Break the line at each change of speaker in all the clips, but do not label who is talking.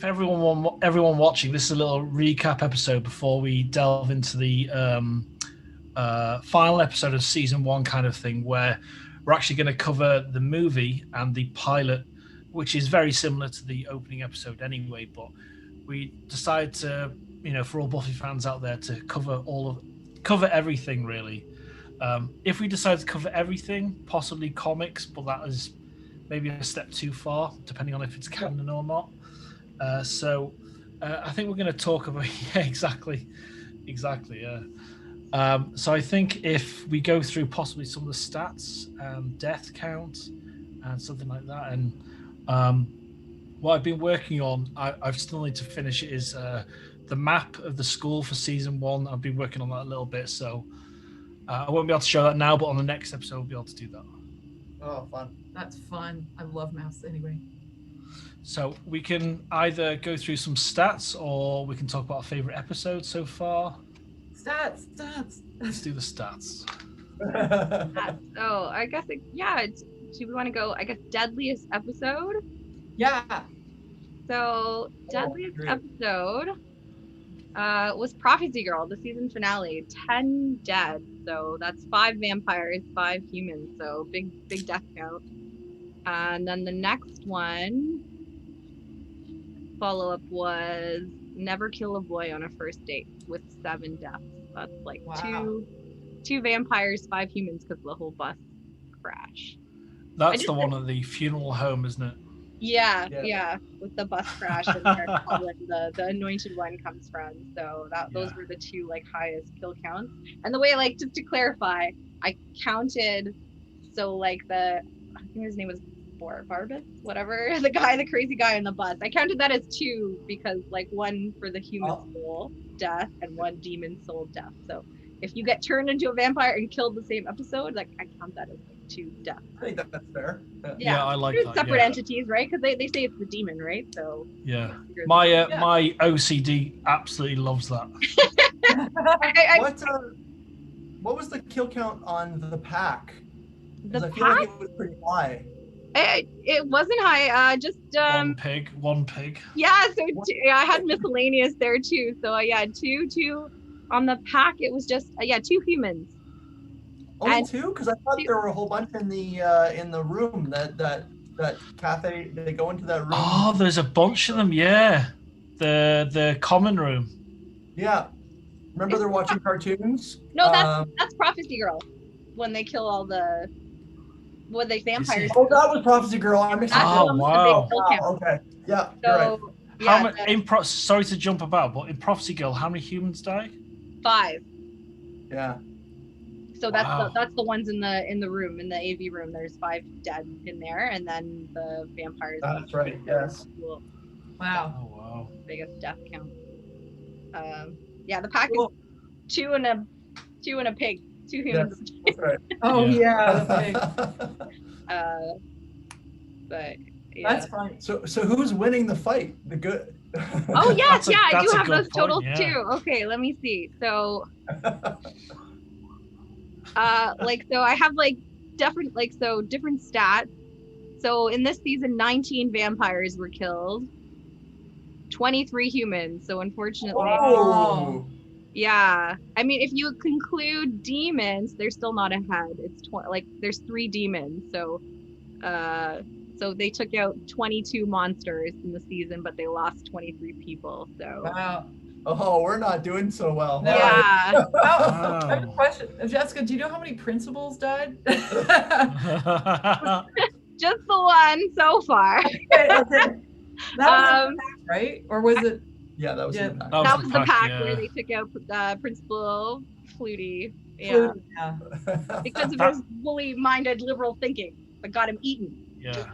everyone watching, this is a little recap episode before we delve into the final episode of season 1 kind of thing, where we're actually going to cover the movie and the pilot, which is very similar to the opening episode anyway, but we decided to, for all Buffy fans out there, to cover everything really. If we decide to cover everything, possibly comics, but that is maybe a step too far, depending on if it's canon or not. So I think we're going to talk about exactly. So I think if we go through possibly some of the stats, death count, and something like that, and what I've been working on, I still need to finish it, is the map of the school for season 1. I've been working on that a little bit, so I won't be able to show that now, but on the next episode we'll be able to do that.
Oh, fun.
That's fun. I love maps anyway.
So we can either go through some stats, or we can talk about our favorite episodes so far.
Stats.
Let's do the stats.
So I guess, do we want to go, deadliest episode?
Yeah.
So deadliest episode was Prophecy Girl, the season finale. 10 dead. So that's 5 vampires, 5 humans. So big death count. And then the next one, follow-up, was Never Kill a Boy on a First Date, with 7 deaths. That's like two vampires, 5 humans, because the whole bus crash.
That's the one at the funeral home, isn't it?
Yeah, with the bus crash and where the anointed one comes from. So those were the 2 highest kill counts. And the way, just to clarify, I counted, so I think his name was Barbus, whatever, the crazy guy in the bus. I counted that as 2 because 1 for the human soul death and 1 demon soul death. So if you get turned into a vampire and killed the same episode, I count that as 2 deaths.
I think that's fair.
Yeah, I like that.
Separate entities, right? Because they say it's the demon, right? So
yeah, my OCD absolutely loves that.
What was the kill count on the pack?
The
I feel like it was pretty high.
It wasn't high. Just
one pig.
Yeah, so I had miscellaneous there too. So two on the pack. It was just 2 humans.
Only 2? Because I thought there were a whole bunch in the room that cafe. They go into that room.
Oh, there's a bunch of them. Yeah, the common room.
Yeah, remember they're watching cartoons.
No, that's Prophecy Girl. When they kill all the vampires.
Oh, that was Prophecy Girl. I missed it.
Oh, wow.
Okay. Yeah.
So
right.
Sorry to jump about, but in Prophecy Girl, how many humans die?
5.
Yeah.
So that's the ones in the room, in the AV room. There's 5 dead in there, and then the vampires.
That's right. Yes.
Wow.
Oh wow.
Biggest death count. The pack is 2 and a pig. 2 humans.
Yes, that's right.
Oh yeah.
But yeah.
That's fine.
So who's winning the fight? The good.
Oh yes, I do
a
have
good
those totals
point,
too. Okay, let me see. So so I have different stats. So in this season, 19 vampires were killed, 23 humans. So unfortunately, yeah. I mean, if you conclude demons, they're still not ahead. It's there's 3 demons. So so they took out 22 monsters in the season, but they lost 23 people. So
Wow.
Oh, we're not doing so well.
Yeah.
I have a question. Jessica, do you know how many principals died?
Just the one so far.
Okay. That was the pack, right? Or was it?
Yeah, that was the pack.
That was the pack where they took out Principal Flutie. Yeah. Because of his bully-minded liberal thinking that got him eaten.
Yeah.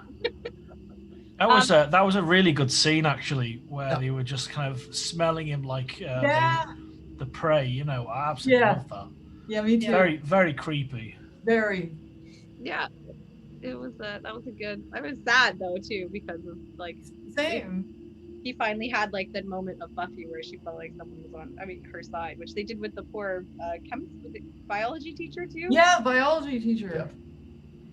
That was a really good scene actually, where they were just kind of smelling him like the prey. I absolutely love that.
Yeah, me too.
Very, very creepy.
Very.
Yeah, it was. That was a good. I was sad though too, because of
same.
He finally had that moment of Buffy where she felt like someone was on her side, which they did with the poor biology teacher too.
Yeah, biology teacher.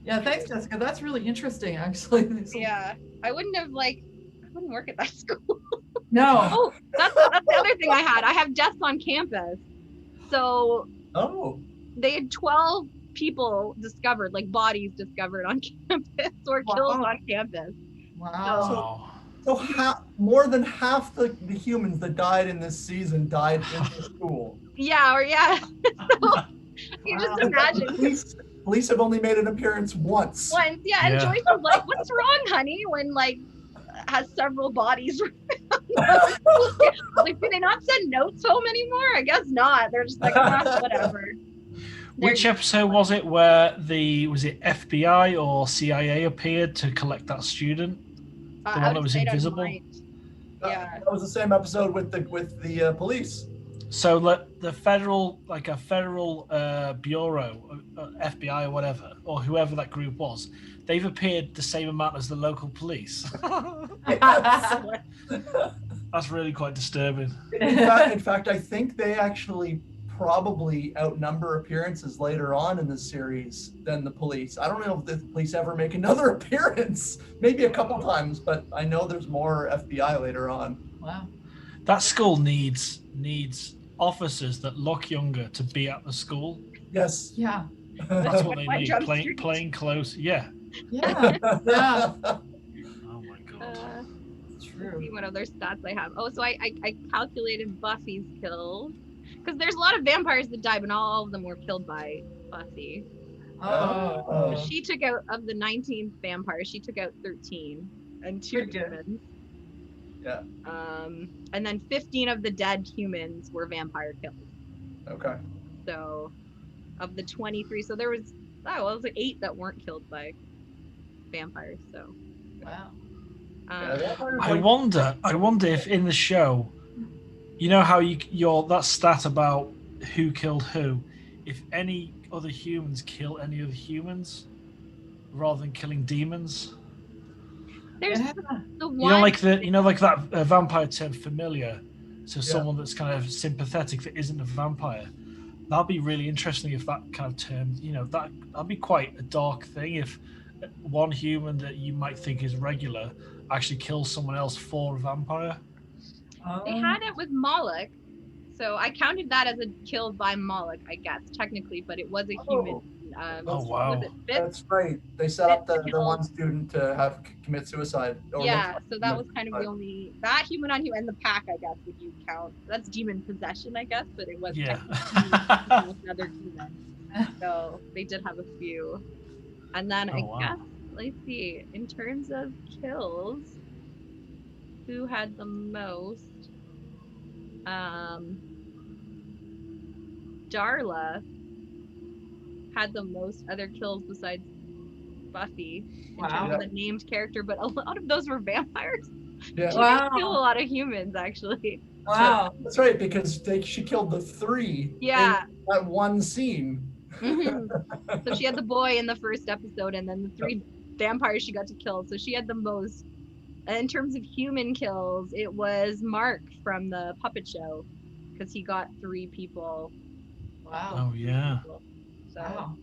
Yeah, thanks, Jessica. That's really interesting, actually.
Yeah, I wouldn't work at that school.
No.
Oh, that's the other thing I had. I have deaths on campus. So
Oh.
they had 12 people discovered, like bodies discovered on campus or killed on campus.
Wow.
So more than half the humans that died in this season died in the school.
Yeah, so you just imagine.
Police have only made an appearance once.
Yeah, and Joyce was like, "What's wrong, honey?" When like has several bodies. Like, do they not send notes home anymore? I guess not. They're just like, whatever.
Which episode was it where was it FBI or CIA appeared to collect that student? The one that was invisible?
Yeah.
That was the same episode with the police.
So the federal bureau, FBI or whatever, or whoever that group was, they've appeared the same amount as the local police. That's really quite disturbing.
In fact, I think they actually probably outnumber appearances later on in the series than the police. I don't know if the police ever make another appearance. Maybe a couple times, but I know there's more FBI later on.
Wow.
That school needs officers that look younger to be at the school.
Yes.
Yeah.
That's what they need. Plain clothes. Yeah.
Yeah. Yeah.
Oh my god.
True.
Let's see what other stats I have. Oh, so I calculated Buffy's kills. Because there's a lot of vampires that die, but not all of them were killed by Buffy.
Oh.
So she took out, of the 19 vampires, she took out 13 and 2 humans.
Yeah.
And then 15 of the dead humans were vampire kills.
Okay.
So of the 23, so there was, it was like 8 that weren't killed by vampires. So
wow.
I wonder if in the show, you know how your that stat about who killed who, if any other humans kill any other humans rather than killing demons.
There's the one,
you know like that vampire term familiar, so someone that's kind of sympathetic that isn't a vampire. That'd be really interesting if that kind of term, that'd be quite a dark thing if one human that you might think is regular actually kills someone else for a vampire.
They had it with Moloch, so I counted that as a kill by Moloch, I guess, technically, but it was a human.
Oh wow,
that's right. They set up the one student to commit suicide.
Yeah, so that was kind of the only that human on human, and the pack, I guess, if you count. That's demon possession, I guess, but it was another demon. So they did have a few, and then I guess let's see. In terms of kills, who had the most? Darla had the most other kills besides Buffy in terms of the named character, but a lot of those were vampires.
Yeah.
She did kill a lot of humans, actually.
Wow.
That's right, because she killed the 3 in that one scene.
Mm-hmm. So she had the boy in the first episode, and then the 3 vampires she got to kill. So she had the most. In terms of human kills, it was Mark from the puppet show, because he got 3 people.
Wow.
Oh yeah.
So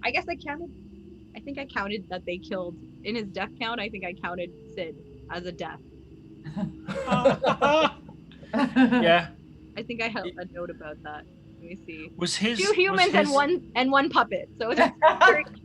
I guess I think I counted that they killed in his death count. I think I counted Sid as a death.
Yeah.
I think I have a note about that. Let me see.
Was his
2 humans and one puppet? So that's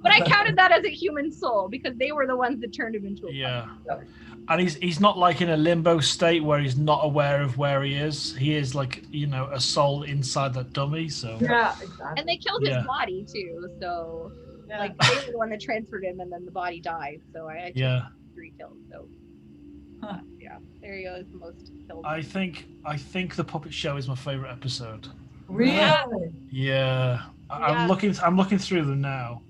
but I counted that as a human soul because they were the ones that turned him into a puppet.
And he's not like in a limbo state where he's not aware of where he is. He is like, a soul inside that dummy. So
yeah, exactly.
And they killed his body too. So like they were the one that transferred him, and then the body died. So I had 3 kills. So yeah, there you go. Is the most killed.
I think the puppet show is my favorite episode.
Really?
Yeah. I'm looking through them now,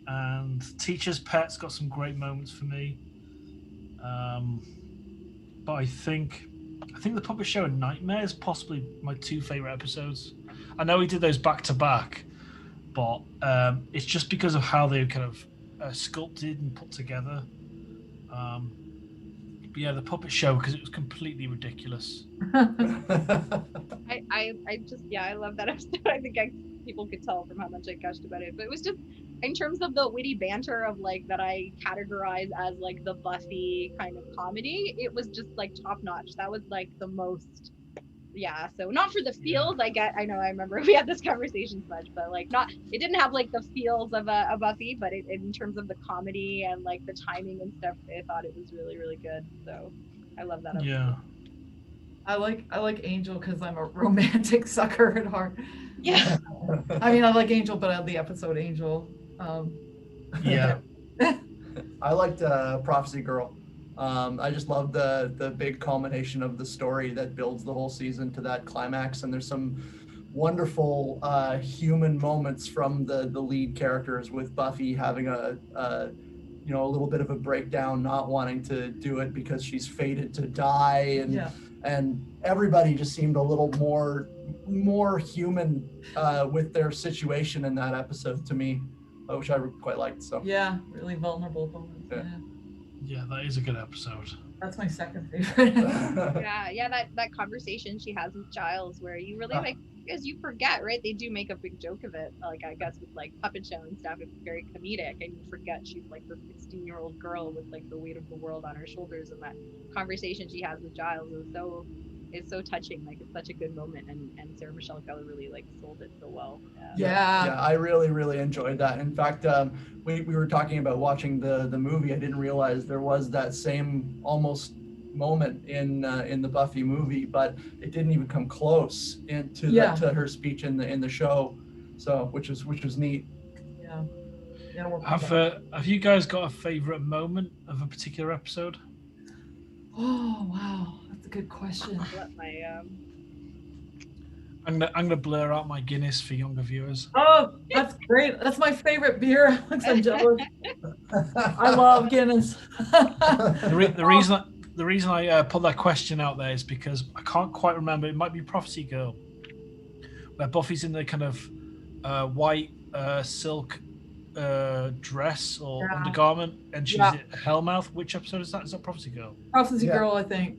and Teacher's Pet's got some great moments for me. But I think the puppet show and Nightmare is possibly my 2 favorite episodes. I know we did those back to back, but it's just because of how they kind of sculpted and put together. But yeah, the puppet show, because it was completely ridiculous.
I love that episode. I think people could tell from how much I gushed about it. But it was just in terms of the witty banter of like that I categorize as like the Buffy kind of comedy. It was just like top notch. That was like the most. Yeah, so not for the feels. I know I remember we had this conversation much, but like it didn't have like the feels of a Buffy, but in terms of the comedy and like the timing and stuff, I thought it was really, really good. So I love that episode.
Yeah.
I like Angel because I'm a romantic sucker at heart.
Yeah.
I mean, I like Angel, but I love the episode Angel.
Yeah.
I liked Prophecy Girl. I just love the big culmination of the story that builds the whole season to that climax, and there's some wonderful human moments from the lead characters, with Buffy having a little bit of a breakdown, not wanting to do it because she's fated to die, and everybody just seemed a little more human with their situation in that episode to me, which I quite liked. So
yeah, really vulnerable moments.
Yeah.
Yeah, that is a good episode.
That's my second favorite.
yeah, that conversation she has with Giles, where you really like, because you forget, right? They do make a big joke of it, like I guess with like puppet show and stuff. It's very comedic, and you forget she's like the 16-year-old girl with like the weight of the world on her shoulders, and that conversation she has with Giles is so touching. Like it's such a good moment, and Sarah Michelle Gellar really like sold it so well.
Yeah, I really enjoyed that. In fact, we were talking about watching the movie. I didn't realize there was that same almost moment in the Buffy movie, but it didn't even come close to her speech in the show. So which was neat.
Yeah.
Have you guys got a favorite moment of a particular episode?
Oh wow, that's a good question.
I'm gonna blur out my Guinness for younger viewers.
Oh, that's great. That's my favorite beer. Alex, I'm jealous. I love Guinness.
The reason I put that question out there is because I can't quite remember. It might be Prophecy Girl, where Buffy's in the kind of white silk dress or undergarment, and she's at Hellmouth. Which episode is that? Is that Prophecy Girl?
Prophecy Girl, I think.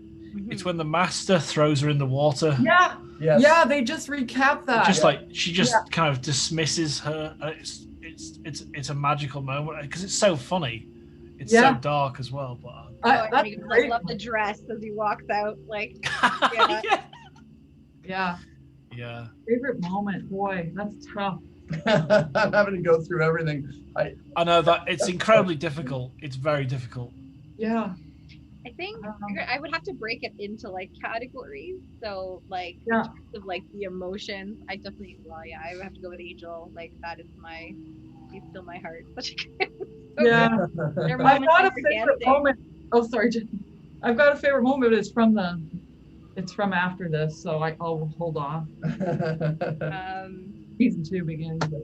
It's when the Master throws her in the water.
Yeah.
Yes.
Yeah, they just recapped that.
She kind of dismisses her. It's a magical moment because it's so funny. It's so dark as well. But
I love the dress as he walks out. Like,
yeah. Favorite moment, boy, that's tough.
I'm having to go through everything.
I know that it's incredibly difficult. It's very difficult.
Yeah.
I think I would have to break it into like categories. So like in terms of like the emotions, I definitely I would have to go with Angel. Like that is she's still my heart. Such a good.
I've got a favorite moment. Oh, sorry, Jen. I've got a favorite moment. But it's from after this, so I'll hold off. Season 2 begins. But...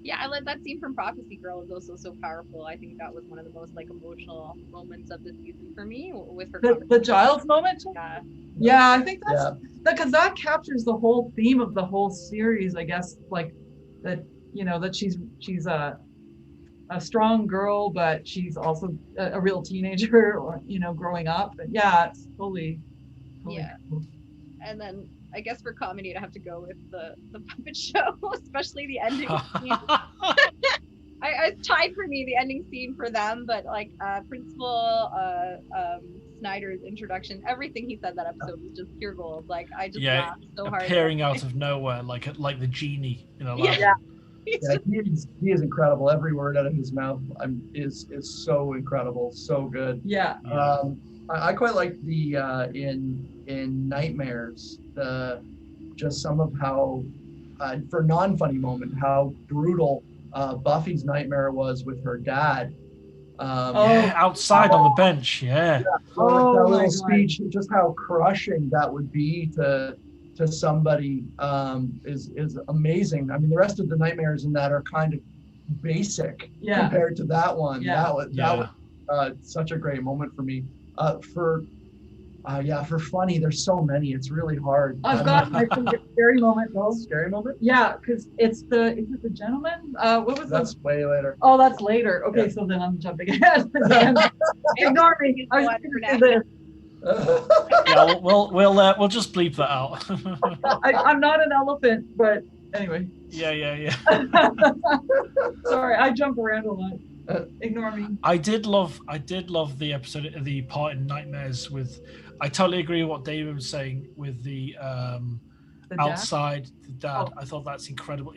Yeah, I like that scene from Prophecy Girl is also so powerful. I think that was one of the most like emotional moments of the season for me with her.
The Giles moment? Yeah, I think that's because that captures the whole theme of the whole series, I guess, like that, that she's a strong girl, but she's also a real teenager or, growing up. But it's totally cool.
And then I guess for comedy, I'd have to go with the puppet show, especially the ending scene. It's tied for me, the ending scene for them, but like Principal Snyder's introduction, everything he said that episode was just pure gold. Like I just laughed so hard.
Appearing out of nowhere, like the genie in a lamp.
He is incredible. Every word out of his mouth is so incredible, so good. I quite like the in Nightmares, just some of how for non-funny moment how brutal Buffy's nightmare was with her dad.
Outside on the bench. That
little speech, just how crushing that would be to somebody is amazing. I mean, the rest of the nightmares in that are kind of basic compared to that one. That was such a great moment for me. For funny, there's so many. It's really hard.
I've got my favorite scary moment though.
Scary moment?
Yeah, because is it the gentleman? What was
That's way later.
Oh, that's later. Okay, so then I'm jumping ahead. Ignore me. I was going to do this.
We'll just bleep that out.
I'm not an elephant, but anyway.
Yeah.
Sorry, I jump around a lot. Ignore me.
I did love the episode, the part in Nightmares with. I totally agree with what David was saying with the outside the dad.
Oh.
I thought that's incredible.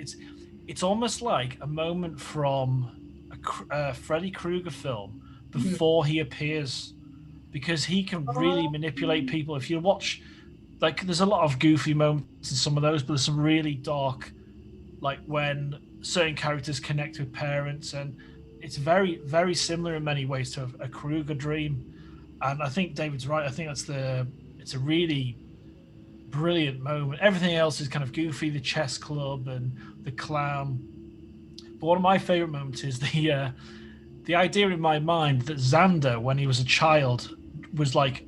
It's almost like a moment from a Freddy Krueger film before he appears, because he can really manipulate people. If you watch, like, there's a lot of goofy moments in some of those, but there's some really dark, like when certain characters connect with parents, and it's very, very similar in many ways to a Krueger dream. And I think David's right. I think it's a really brilliant moment. Everything else is kind of goofy, the chess club and the clown. But one of my favorite moments is the idea in my mind that Xander, when he was a child, was like,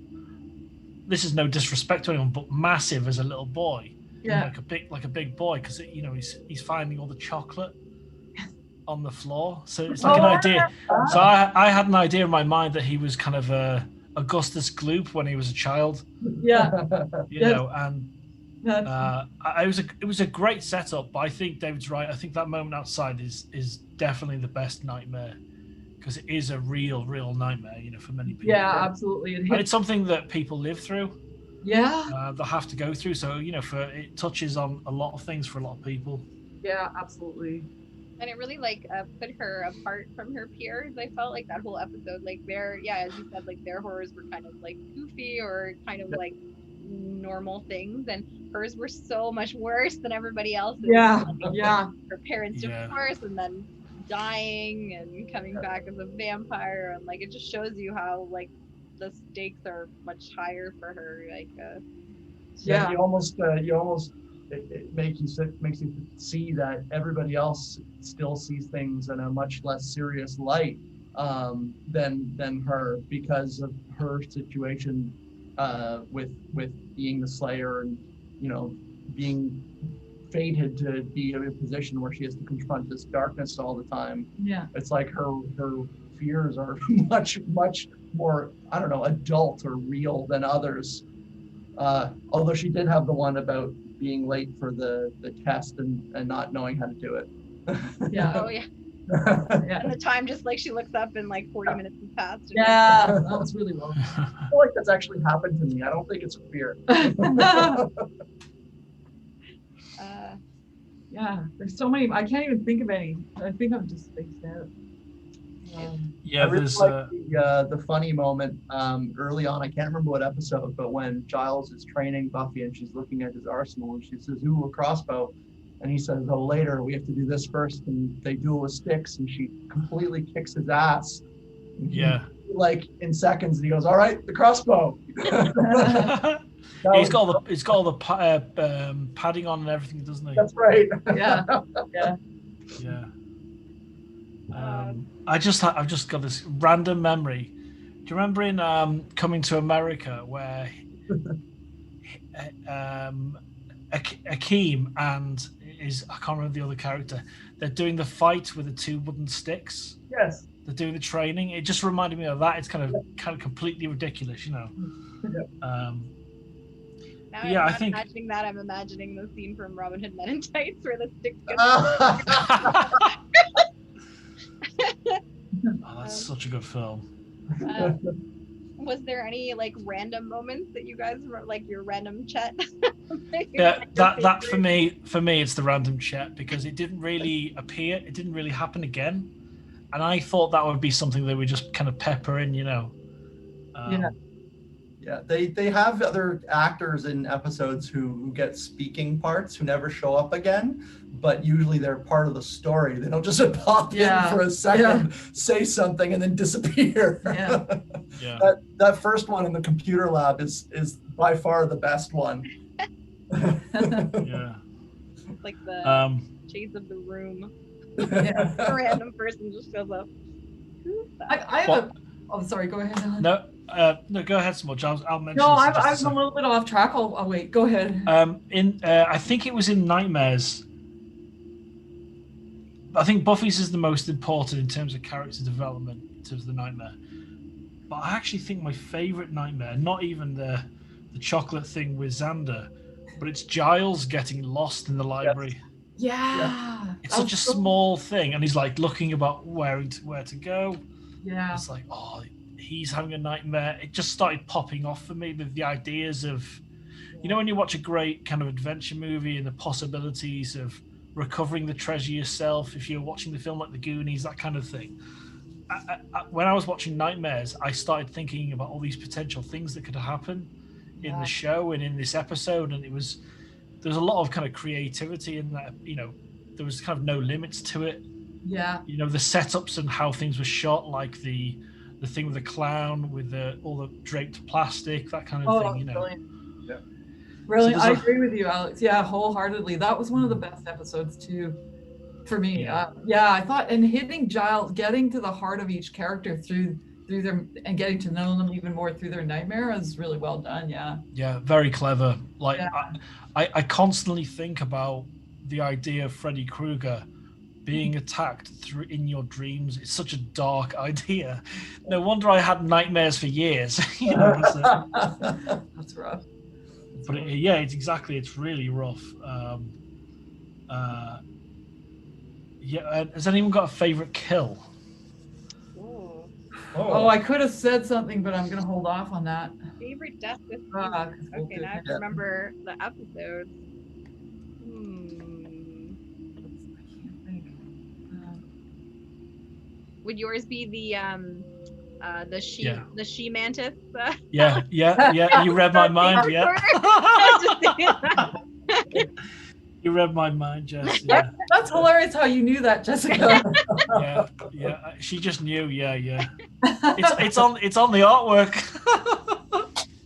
this is no disrespect to anyone, but massive as a little boy.
Yeah.
Like a big boy, because he's finding all the chocolate on the floor. So it's like an idea. So I had an idea in my mind that he was kind of Augustus Gloop when he was a child.
Yeah.
And it was a great setup. But I think David's right. I think that moment outside is definitely the best nightmare, because it is a real nightmare, for many people.
Yeah, absolutely.
And it's something that people live through.
Yeah.
They'll have to go through. So it touches on a lot of things for a lot of people.
Yeah, absolutely.
And it really put her apart from her peers. I felt like that whole episode, like as you said, like their horrors were kind of like goofy or kind of like normal things, and hers were so much worse than everybody else's.
Yeah,
Her parents divorced and then dying and coming back as a vampire, and like it just shows you how like the stakes are much higher for her. Like,
you almost it makes you see that everybody else still sees things in a much less serious light than her, because of her situation with being the Slayer and being fated to be in a position where she has to confront this darkness all the time.
Yeah,
it's like her fears are much more, I don't know, adult or real than others. Although she did have the one about being late for the test and not knowing how to do it.
Yeah.
Oh yeah. And the time, just like she looks up and like 40 minutes has passed.
Yeah, that was really low.
I feel like that's actually happened to me. I don't think it's a fear.
Yeah, there's so many. I can't even think of any. I think I'm just spaced out.
I really like the funny moment early on. I can't remember what episode, but when Giles is training Buffy and she's looking at his arsenal and she says, "Ooh, a crossbow," and he says, "Oh, later we have to do this first," and they duel with sticks, and she completely kicks his ass.
Yeah.
Like in seconds, and he goes, "All right, the crossbow."
He's got all the padding on and everything, doesn't he?
That's right.
Yeah.
I've just got this random memory. Do you remember in Coming to America where Akeem and I can't remember the other character, they're doing the fight with the two wooden sticks?
Yes.
They're doing the training. It just reminded me of that. It's kind of completely ridiculous,
Now
I
I'm
think
imagining that. I'm imagining the scene from Robin Hood Men in Tights where the sticks go.
Oh, that's such a good film.
Was there any like random moments that you guys were like your random chat?
Yeah, that for me it's the random chat, because it didn't really appear. It didn't really happen again, and I thought that would be something they would just kind of pepper in,
Yeah, they have other actors in episodes who get speaking parts who never show up again, but usually they're part of the story. They don't just pop in for a second, say something, and then disappear.
Yeah.
That first one in the computer lab is by far the best one.
Yeah.
Like the Shades of the Room. A random person just shows up.
I have Oh, sorry. Go ahead, Ellen.
No, go ahead, Smudge. I'll mention.
No, I'm a little bit off track. I'll wait. Go ahead.
I think it was in Nightmares. I think Buffy's is the most important in terms of character development, in terms of the nightmare. But I actually think my favorite nightmare, not even the chocolate thing with Xander, but it's Giles getting lost in the library.
Yeah.
It's such a small thing, and he's like looking about where to go.
Yeah.
It's like, oh, he's having a nightmare. It just started popping off for me with the ideas of, you know, when you watch a great kind of adventure movie and the possibilities of recovering the treasure yourself, if you're watching the film like The Goonies, that kind of thing. When I was watching Nightmares, I started thinking about all these potential things that could happen in the show and in this episode, and there's a lot of kind of creativity in that. You know, there was kind of no limits to it.
Yeah.
You know, the setups and how things were shot, like the thing with the clown with all the draped plastic, that kind of thing. You know,
brilliant.
Yeah.
Brilliant. So I agree with you, Alex. Yeah, wholeheartedly. That was one of the best episodes too, for me.
Yeah.
I thought, and hitting Giles, getting to the heart of each character through their, and getting to know them even more through their nightmare is really well done. Yeah.
Yeah, very clever. Like I constantly think about the idea of Freddy Krueger being attacked in your dreams. It's such a dark idea. No wonder I had nightmares for years. You know,
That's rough.
But it's really rough. Has anyone got a favorite kill?
Oh, I could have said something, but I'm gonna hold off on that.
Favorite death this season. Okay, now I have to remember the episodes. Would yours be the she mantis?
Yeah. You read my mind. Yeah. You read my mind, Jess. Yeah.
That's hilarious how you knew that, Jessica.
Yeah. She just knew. Yeah. It's on the artwork.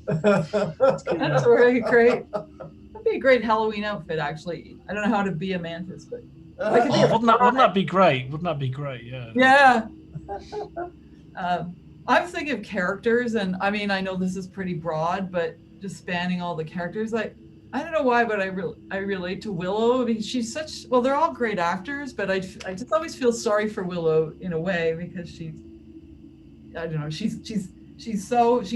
That's really great. That'd be a great Halloween outfit, actually. I don't know how to be a mantis, but
wouldn't that be great? Wouldn't that be great? Yeah.
Yeah. I'm thinking of characters, and I mean, I know this is pretty broad, but just spanning all the characters, like, I don't know why, but I relate to Willow. I mean, they're all great actors, but I just always feel sorry for Willow in a way, because she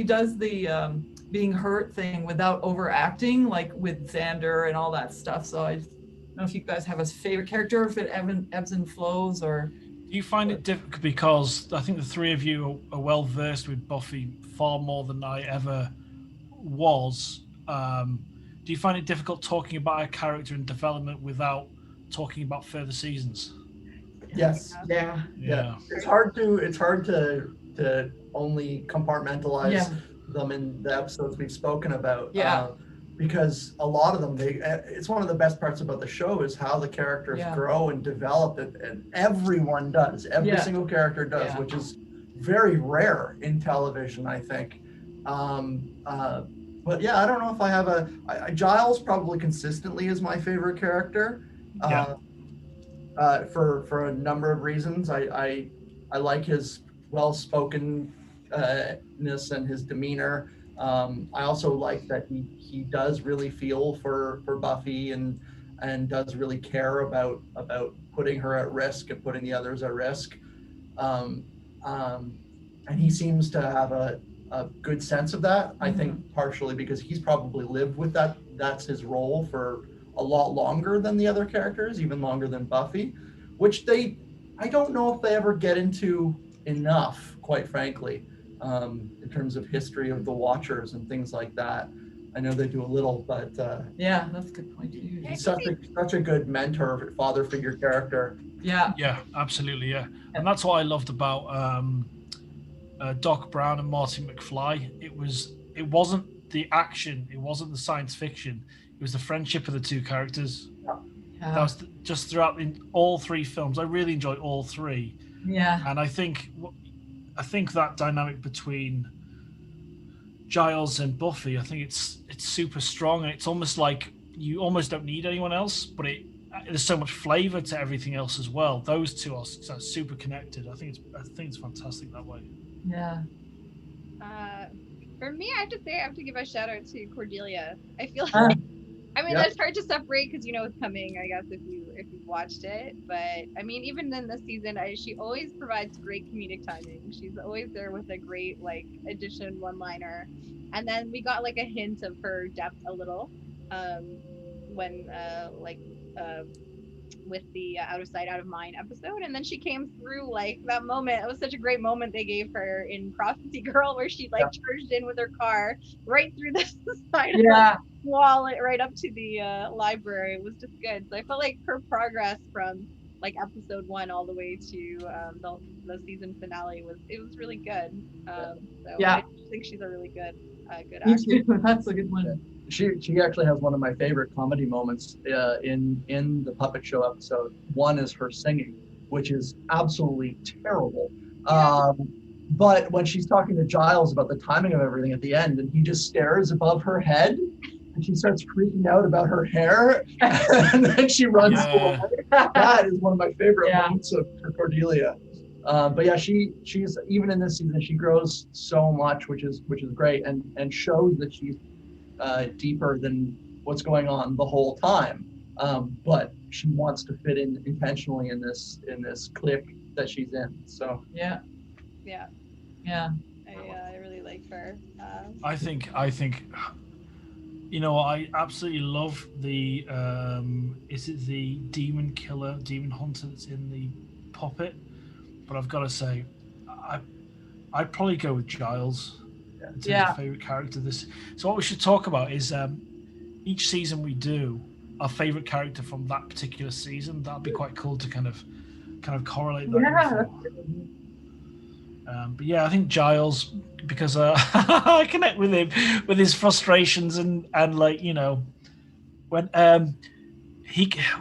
does the being hurt thing without overacting, like with Xander and all that stuff. So I don't know if you guys have a favorite character, or if it ebbs and flows, or.
Do you find it difficult, because I think the three of you are well versed with Buffy far more than I ever was. Do you find it difficult talking about a character in development without talking about further seasons?
Yes.
Yeah.
It's hard to only compartmentalize them in the episodes we've spoken about.
Yeah.
Because a lot of them, it's one of the best parts about the show is how the characters grow and develop, and everyone does. Every single character does, which is very rare in television, I think. But yeah, I don't know if I have Giles probably consistently is my favorite character. For a number of reasons. I like his well-spokenness and his demeanor. I also like that he does really feel for Buffy and does really care about putting her at risk and putting the others at risk. And he seems to have a good sense of that. I think partially because he's probably lived with that. That's his role for a lot longer than the other characters, even longer than Buffy, which I don't know if they ever get into enough, quite frankly. In terms of history of the Watchers and things like that. I know they do a little, but
yeah, that's a good point too.
He's such a good mentor, father figure character.
Yeah, absolutely, yeah. And that's what I loved about Doc Brown and Marty McFly. It wasn't the action, it wasn't the science fiction, it was the friendship of the two characters. That was just throughout in all three films. I really enjoyed all three.
Yeah.
And I think that dynamic between Giles and Buffy, I think it's super strong, and it's almost like you almost don't need anyone else, but there's so much flavor to everything else as well. Those two are super connected. I think it's fantastic that way.
Yeah.
For me, I have to give a shout out to Cordelia. I feel like that's hard to separate because you know it's coming, I guess, if you've watched it. But I mean, even in this season, she always provides great comedic timing. She's always there with a great addition, one-liner, and then we got a hint of her depth a little when with the Out of Sight, Out of Mind episode, and then she came through like that moment. It was such a great moment they gave her in Prophecy Girl, where she like charged in with her car right through the side of the wall, right up to the library. It was just good. So I felt like her progress from like episode 1 all the way to the season finale was really good. So I think she's a really good actor.
That's a good one.
She actually has one of my favorite comedy moments in the puppet show episode. One is her singing, which is absolutely terrible. But when she's talking to Giles about the timing of everything at the end, and he just stares above her head, and she starts freaking out about her hair, and then she runs away. That is one of my favorite moments of Cordelia. But yeah, she's even in this season, she grows so much, which is great, and shows that she's deeper than what's going on the whole time. But she wants to fit in intentionally in this clique that she's in. So
yeah. I really like her.
I think you know, I absolutely love the is it the demon hunter that's in the puppet? But I've got to say, I'd probably go with Giles in terms of favorite character. So what we should talk about is each season we do our favorite character from that particular season. That'd be quite cool to kind of correlate that. But yeah, I think Giles, because I connect with him with his frustrations and like, you know, when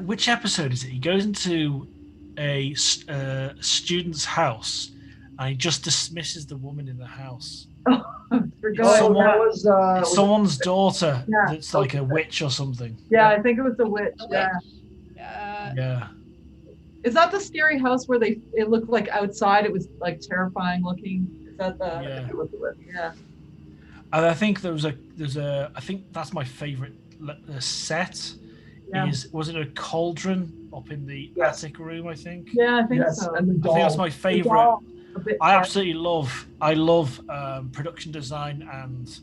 which episode is it? He goes into a student's house and he just dismisses the woman in the house. It's someone's daughter that's like a witch or something.
Yeah, I think it was a witch.
Yeah.
Is that the scary house where it looked like outside it was like terrifying looking? Is that the yeah.
And I think there's a I think that's my favorite set. Was it a cauldron up in the attic room, I think?
Yeah, I think so.
And the doll.
I think that's my favorite. I absolutely love production design and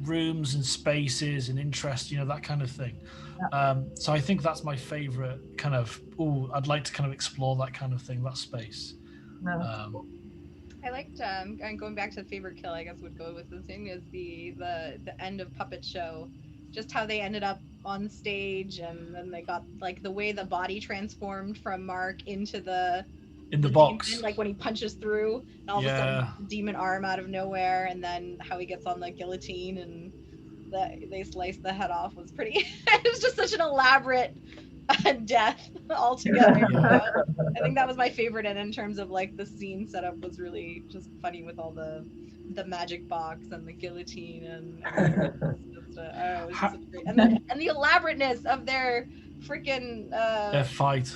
rooms and spaces and interest, you know, that kind of thing. So I think that's my favorite kind of, I'd like to kind of explore that kind of thing, that space.
I liked, going back to the favorite kill, I guess would go with the thing, is the end of Puppet Show. Just how they ended up on stage, and then they got like the way the body transformed from Mark into the
box,
demon, like when he punches through and all of a sudden demon arm out of nowhere, and then how he gets on the guillotine and they slice the head off was pretty it was just such an elaborate death altogether. I think that was my favorite, and in terms of like the scene setup was really just funny with all the magic box and the guillotine and it was just great. And the elaborateness of their freaking
their fight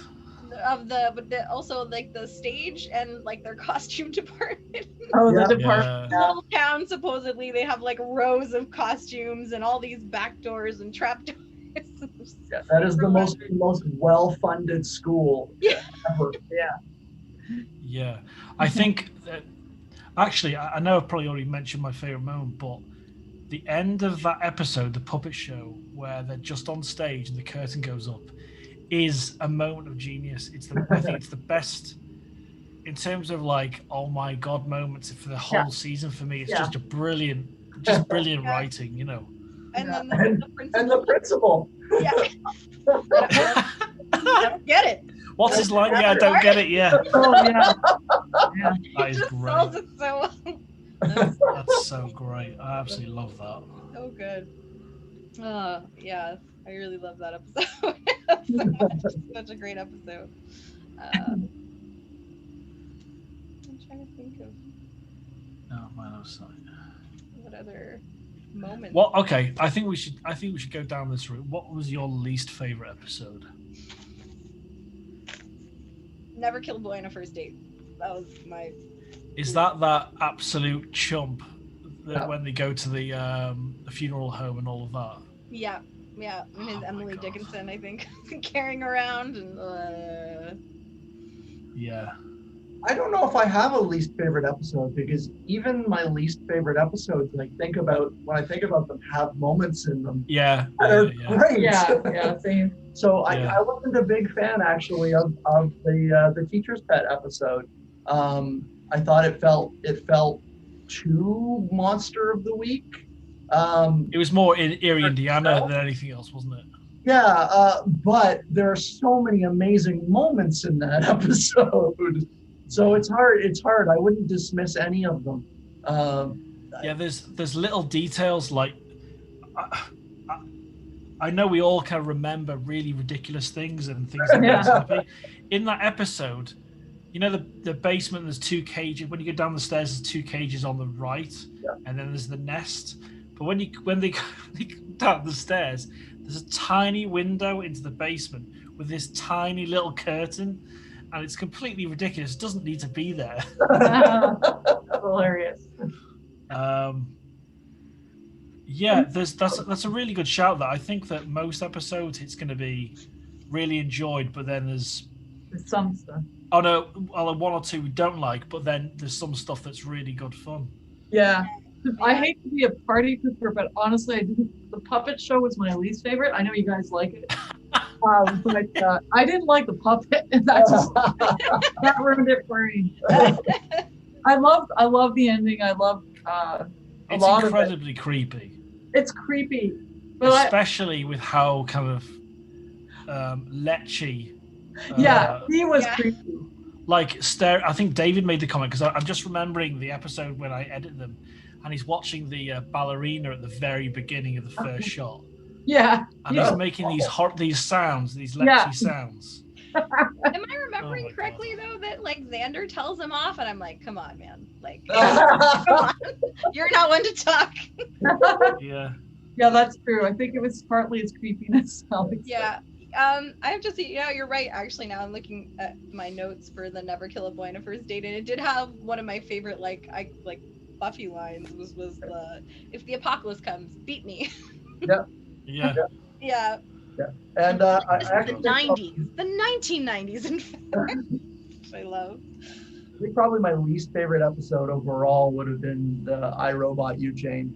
but also like the stage and like their costume department.
The department.
Little town, supposedly they have like rows of costumes and all these back doors and trap doors.
That is the most well-funded school ever.
Yeah, I think that actually, I know I've probably already mentioned my favorite moment, but the end of that episode, the puppet show, where they're just on stage and the curtain goes up, is a moment of genius. I think it's the best in terms of like, oh my god moments for the whole season for me. It's just brilliant writing, you know.
And then the
principal.
Yeah. I don't get it.
What's his line? Yeah, I don't get it. Yeah. That is great.
Sells it so well.
That's so great. I absolutely love that.
So good. Yeah, I really love that episode. Such a great episode. I'm trying to think of.
No, mine was sorry.
What other moment?
Well, okay. I think we should go down this route. What was your least favorite episode?
Never Kill a Boy on a First Date. That was my.
Is that absolute chump that when they go to the funeral home and all of that?
Yeah. And his Emily Dickinson, I think, carrying around and.
Yeah.
I don't know if I have a least favorite episode, because even my least favorite episodes, when I think about them, have moments in them.
Yeah.
That are great.
Yeah, same.
So
Yeah.
I wasn't a big fan actually of the teacher's pet episode. I thought it felt too monster of the week.
It was more in Erie, Indiana than anything else, wasn't it?
Yeah, but there are so many amazing moments in that episode. So it's hard. I wouldn't dismiss any of them.
Yeah, there's little details like I know we all can remember really ridiculous things and things that make us happy. In that episode, you know the basement, there's 2 cages. When you go down the stairs, there's 2 cages on the right, and then there's the nest. But when they go down the stairs, there's a tiny window into the basement with this tiny little curtain, and it's completely ridiculous. It doesn't need to be there.
Hilarious.
Yeah, that's a really good shout. That I think that most episodes it's going to be really enjoyed, but then there's
some stuff.
Oh no, well, 1 or 2 we don't like, but then there's some stuff that's really good fun.
Yeah. I hate to be a party pooper, but honestly, the puppet show was my least favorite. I know you guys like it, but I didn't like the puppet, and that ruined it for me. I love the ending. I love
it's incredibly creepy.
It's creepy, but
especially with how kind of lechy.
He was creepy.
Like I think David made the comment because I'm just remembering the episode when I edit them, and he's watching the ballerina at the very beginning of the first shot.
Yeah,
and he's making these sounds, these lechy sounds.
Am I remembering correctly though that like Xander tells him off, and I'm like, come on, man, like, come on. You're not one to talk.
Yeah,
that's true. I think it was partly his creepiness.
Yeah. I have to see. Yeah, you're right. Actually, now I'm looking at my notes for the Never Kill a Boy on a First Date, and it did have one of my favorite like Buffy lines was the "If the apocalypse comes, beat me."
Yeah.
And
the 1990s, in fact, which I love.
I think probably my least favorite episode overall would have been the I, Robot You, Jane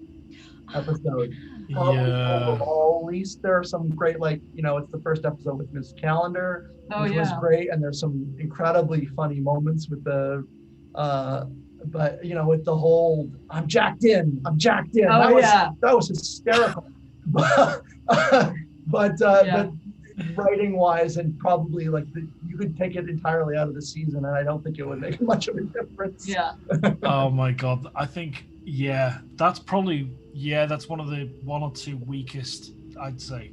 episode. Overall, at least there are some great, it's the first episode with Miss Calendar, which was great, and there's some incredibly funny moments with the but with the whole I'm jacked in that was hysterical. but writing wise, and probably you could take it entirely out of the season, and I don't think it would make much of a difference.
Oh my god, I think that's probably that's one of the 1 or 2 weakest, I'd say.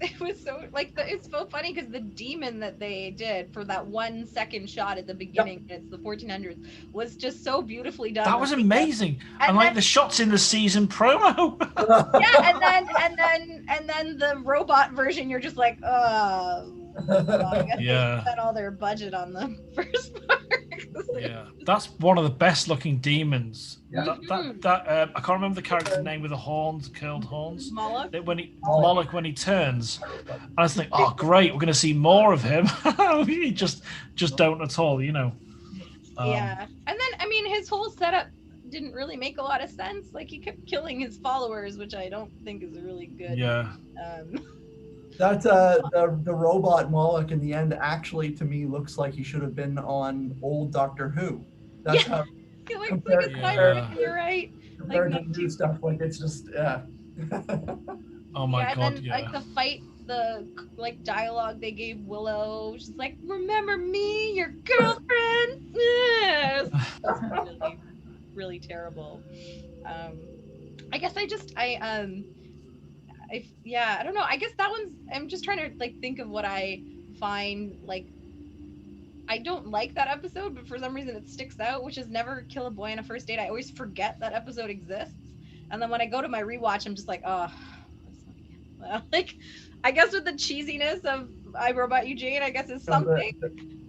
It was so it's so funny because the demon that they did for that 1 second shot at the beginning, it's the 1400s, was just so beautifully done.
That was amazing, and then, the shots in the season promo.
and then the robot version, you're just like, oh. I guess they spent all their budget on the first part.
That's one of the best looking demons. I can't remember the character's name with the horns, curled horns.
Moloch.
Moloch when he turns, I was thinking, oh great, we're going to see more of him. You just don't at all,
and then his whole setup didn't really make a lot of sense. Like, he kept killing his followers, which I don't think is a really good.
That the robot Moloch in the end actually, to me, looks like he should have been on old Doctor Who. That's how
he looks like a Cyberman. You're right.
Compared to new stuff, it's just
Oh my god!
And then, the fight, the dialogue they gave Willow, she's like, "Remember me, your girlfriend." Really, really terrible. I guess I don't know. I guess that one's. I'm just trying to think of what I find I don't like that episode, but for some reason it sticks out, which is Never Kill a Boy on a First Date. I always forget that episode exists, and then when I go to my rewatch, I'm just like, oh, well, I guess with the cheesiness of I, Robot You, Jane, I guess is something,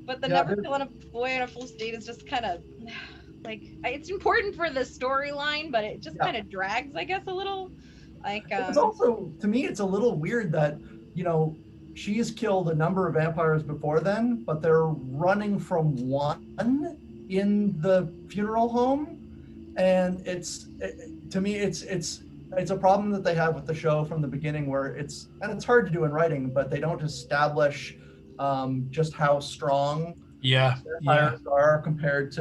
but the Never Kill a Boy on a First Date is just kind of it's important for the storyline, but it just kind of drags, I guess, a little.
It's also, to me, it's a little weird that, she's killed a number of vampires before then, but they're running from one in the funeral home. And to me, it's it's a problem that they have with the show from the beginning, where it's hard to do in writing, but they don't establish just how strong vampires are compared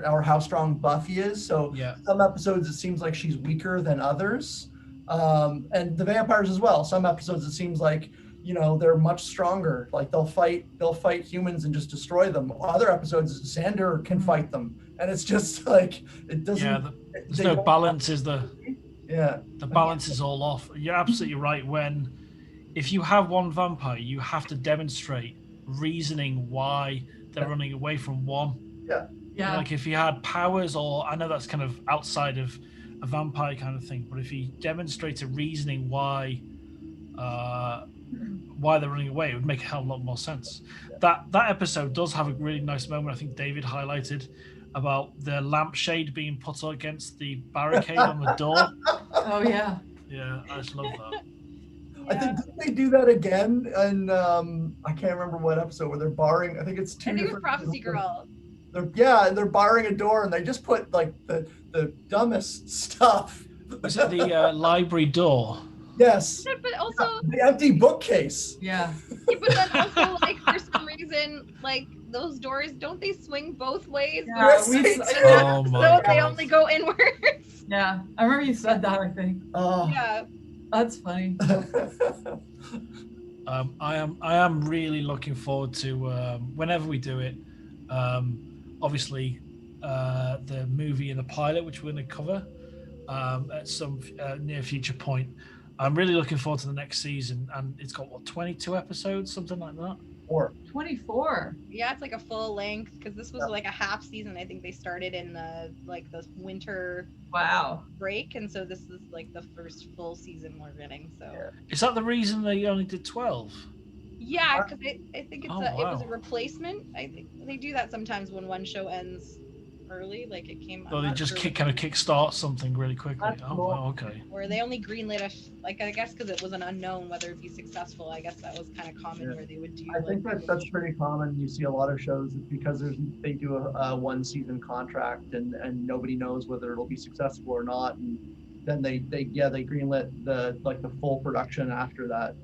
or how strong Buffy is. So some episodes it seems like she's weaker than others, and the vampires as well. Some episodes it seems like they're much stronger. Like they'll fight humans and just destroy them. Other episodes Xander can fight them, and it's just like it doesn't.
Yeah, there's no balance. The balance is all off. You're absolutely right. If you have one vampire, you have to demonstrate reasoning why they're running away from one.
Yeah.
Like if he had powers, or I know that's kind of outside of a vampire kind of thing, but if he demonstrated reasoning why they're running away, it would make a hell of a lot more sense. That episode does have a really nice moment. I think David highlighted about the lampshade being put against the barricade on the door.
Oh yeah.
Yeah, I just love that.
I think didn't they do that again? And I can't remember what episode where they're barring. I think it's two.
I think it was Prophecy Girl.
They're barring a door, and they just put like the dumbest stuff.
Was it the library door?
Yes.
Yeah, but also
the empty bookcase.
Yeah.
But then also, like, for some reason, like those doors, don't they swing both ways?
Yeah,
so
they only go inwards.
Yeah, I remember you said that. I think.
Oh.
Yeah.
That's funny.
I am really looking forward to whenever we do it. Obviously, the movie and the pilot, which we're going to cover at some near future point. I'm really looking forward to the next season, and it's got 22 episodes, something like that.
24.
Yeah, it's like a full length, because this was like a half season. I think they started in the winter break, and so this is like the first full season we're getting. So
is that the reason they only did 12?
Yeah, because I think it was a replacement. I think they do that sometimes when one show ends early, like it came.
Well, they just kind of kickstart something really quickly.
Cool.
Wow, okay.
Or they only greenlit I guess because it was an unknown whether it'd be successful. I guess that was kind of common where they would do.
I think that's pretty common. You see a lot of shows because they do a 1 season contract and nobody knows whether it'll be successful or not, and then they greenlit the full production after that.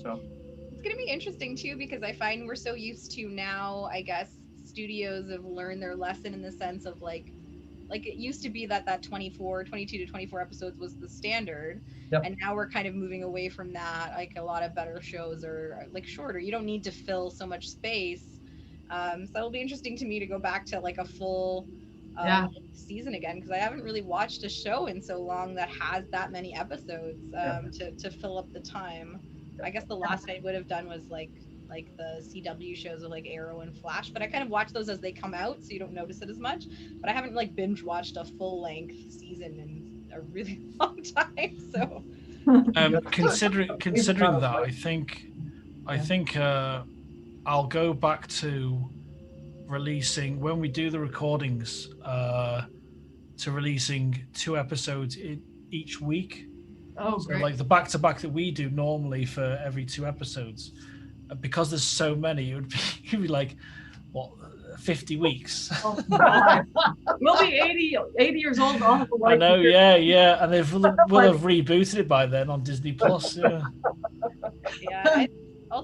So
it's gonna be interesting too, because I find we're so used to now, I guess, studios have learned their lesson in the sense of like it used to be that 22 to 24 episodes was the standard, and now we're kind of moving away from that. Like a lot of better shows are like shorter. You don't need to fill so much space, so it'll be interesting to me to go back to like a full season again, because I haven't really watched a show in so long that has that many episodes to fill up the time. I guess the last I would have done was like the CW shows of like Arrow and Flash, but I kind of watch those as they come out, so you don't notice it as much. But I haven't like binge watched a full length season in a really long time. So
considering that, I think I'll go back to releasing, when we do the recordings, to releasing 2 episodes each week.
Oh,
so
great.
like the back-to-back that we do normally for every 2 episodes, because there's so many, it would be like 50 weeks.
Oh, God. We'll be 80 years old.
I know, yeah, and we'll have rebooted it by then on Disney Plus.
Also,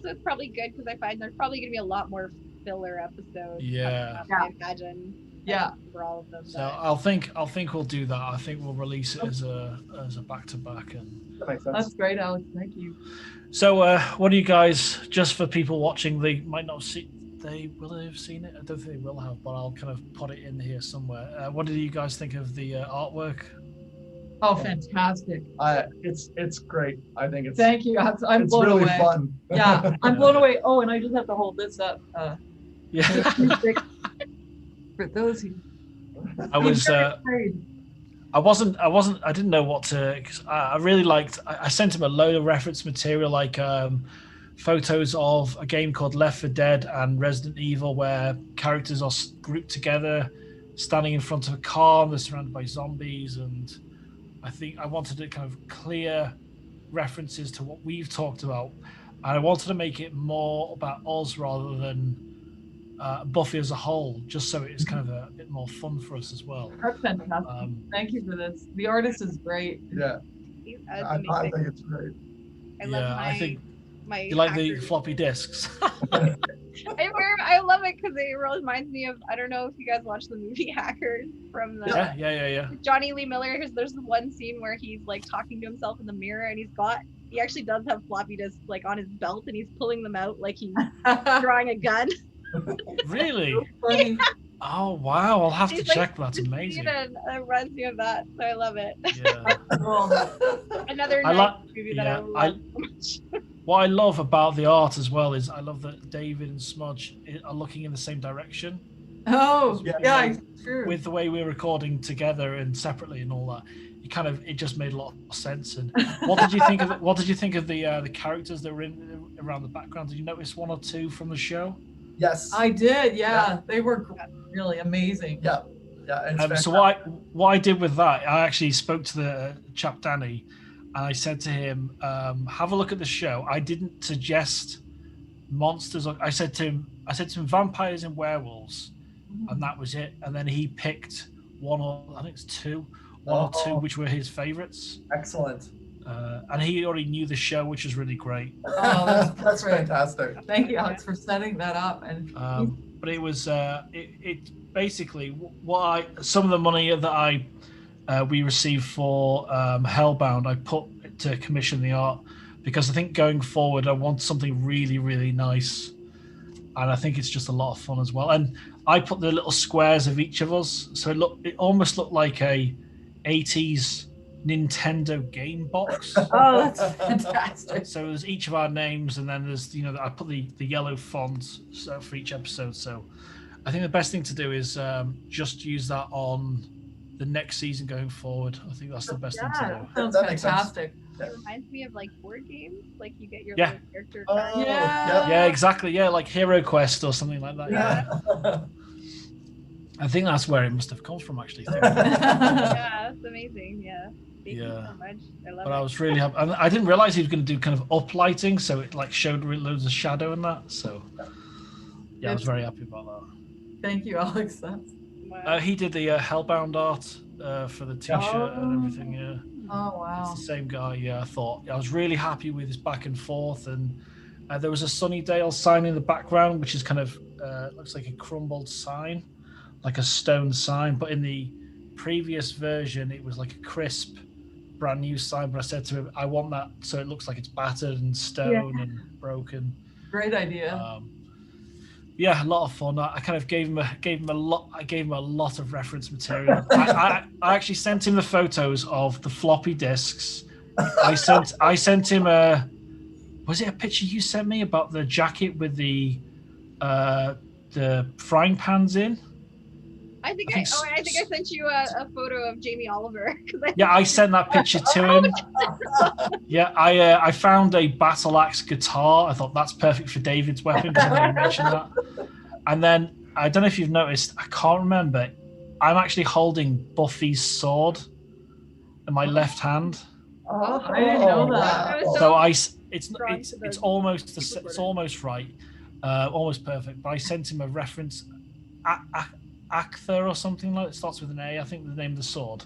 it's probably good because I find there's probably going to be a lot more filler episodes. I imagine.
Yeah.
For all of them.
So I think we'll do that. I think we'll release it as a back-to-back, and
that makes sense.
That's great, Alex. Thank you.
So what do you guys, just for people watching, they might not see, they will have seen it. I don't think they will have, but I'll kind of put it in here somewhere. What did you guys think of the artwork?
Oh, fantastic!
It's great. I think it's.
Thank you. I'm blown
really
away.
Fun.
Yeah, I'm blown away. Oh, and I just have to hold this up. For those who.
I didn't know what to. Cause I really liked. I sent him a load of reference material, like photos of a game called Left 4 Dead and Resident Evil, where characters are grouped together, standing in front of a car, and they're surrounded by zombies. And I think I wanted to kind of clear references to what we've talked about, and I wanted to make it more about us rather than Buffy as a whole, just so it's kind of a bit more fun for us as well.
That's fantastic. Thank you for this. The artist is great.
Yeah, I think it's great.
I
think
my
you like the
hackers.
floppy disks.
I love it because it reminds me of, I don't know if you guys watch the movie Hackers from the
Yeah.
Johnny Lee Miller. There's the one scene where he's like talking to himself in the mirror, and he actually does have floppy disks like on his belt, and he's pulling them out like he's drawing a gun.
Really?
So funny.
Oh wow! I'll have to
He's
check.
like,
That's amazing.
It reminds me of that, so I love it.
Yeah.
Another
I
nice movie that I love so much.
What I love about the art as well is I love that David and Smudge are looking in the same direction.
Oh, yeah, true.
With the way we're recording together and separately and all that, it just made a lot of sense. And what did you think of the characters that were in around the background? Did you notice one or two from the show?
Yes,
I did. Yeah, they were really amazing.
Yeah.
So what I did with that, I actually spoke to the chap Danny, and I said to him, "Have a look at the show." I didn't suggest monsters. I said to him, vampires and werewolves, and that was it. And then he picked one or two, which were his favorites.
Excellent.
And he already knew the show, which was really great.
Oh,
that's fantastic.
Thank you, Alex, for setting that up. And
but it was it basically some of the money that we received for Hellbound, I put to commission the art, because I think going forward I want something really, really nice, and I think it's just a lot of fun as well. And I put the little squares of each of us, so it almost looked like a 80s Nintendo game box.
Oh, that's fantastic.
So there's each of our names, and then there's I put the yellow font for each episode. So I think the best thing to do is just use that on the next season going forward. I think that's the best thing to do.
Sounds fantastic.
It reminds me of like board games, like you get your little character.
Yeah, exactly. Yeah, like Hero Quest or something like that. Yeah. I think that's where it must have come from, actually.
Yeah, it's amazing. Yeah. Thank you so much. I love it.
I was really happy. I didn't realize he was going to do kind of uplighting, so it like showed loads of shadow in that. So I was very happy about that.
Thank you, Alex.
He did the Hellbound art for the T-shirt and everything. Yeah.
Oh wow.
It's the same guy. Yeah, I was really happy with his back and forth, and there was a Sunnydale sign in the background, which is kind of looks like a crumbled sign, like a stone sign. But in the previous version, it was like a crisp, brand new sign. But I said to him, I want that so it looks like it's battered and stone and broken.
Great idea.
Yeah, a lot of fun. I kind of gave him a lot. I gave him a lot of reference material. I actually sent him the photos of the floppy disks. I sent him was it a picture you sent me about the jacket with the frying pans in?
I think I sent you a photo of Jamie Oliver.
I sent that picture to him. Yeah, I found a battle axe guitar. I thought that's perfect for David's weapon, because I know you mentioned that. And then I don't know if you've noticed, I can't remember, I'm actually holding Buffy's sword in my left hand.
Oh, I didn't know that.
So it's almost right, almost perfect. But I sent him a reference. Actha or something like it starts with an A. I think the name of the sword,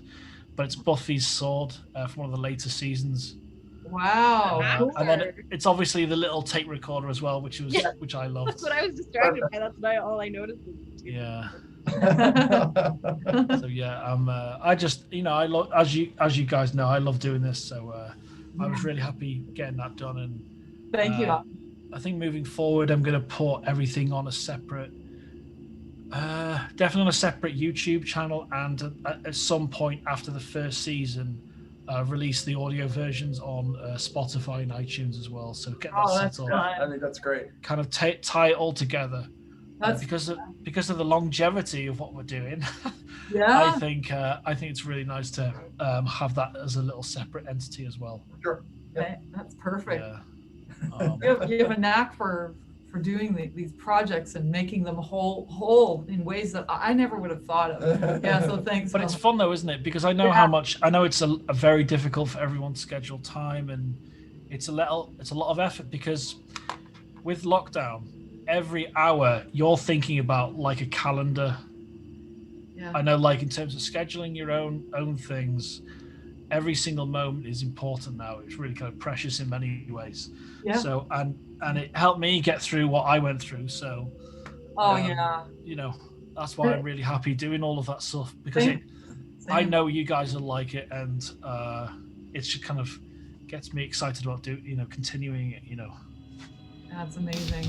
but it's Buffy's sword from one of the later seasons.
Wow!
And then it's obviously the little tape recorder as well, which I loved.
That's what I was distracted by. That's all I noticed.
Yeah. So I just I love, as you guys know, I love doing this. So I was really happy getting that done. And
thank you.
I think moving forward, I'm going to put everything on a separate. Definitely on a separate YouTube channel, and at some point after the first season, release the audio versions on Spotify and iTunes as well. So get that set up.
I think that's great.
Kind of tie it all together. Because of the longevity of what we're doing.
Yeah.
I think it's really nice to have that as a little separate entity as well.
Sure.
Yeah. That's perfect.
Yeah.
You have a knack for doing these projects and making them whole in ways that I never would have thought of. Yeah, so thanks.
But it's fun though, isn't it? Because I know how much. I know it's a very difficult for everyone to schedule time, and it's a lot of effort, because with lockdown, every hour you're thinking about like a calendar.
Yeah.
I know, like in terms of scheduling your own things, every single moment is important now. It's really kind of precious in many ways.
Yeah.
So and it helped me get through what I went through. So
Yeah.
you know, that's why I'm really happy doing all of that stuff, because
Same.
I know you guys will like it, and it just kind of gets me excited about continuing it.
That's amazing.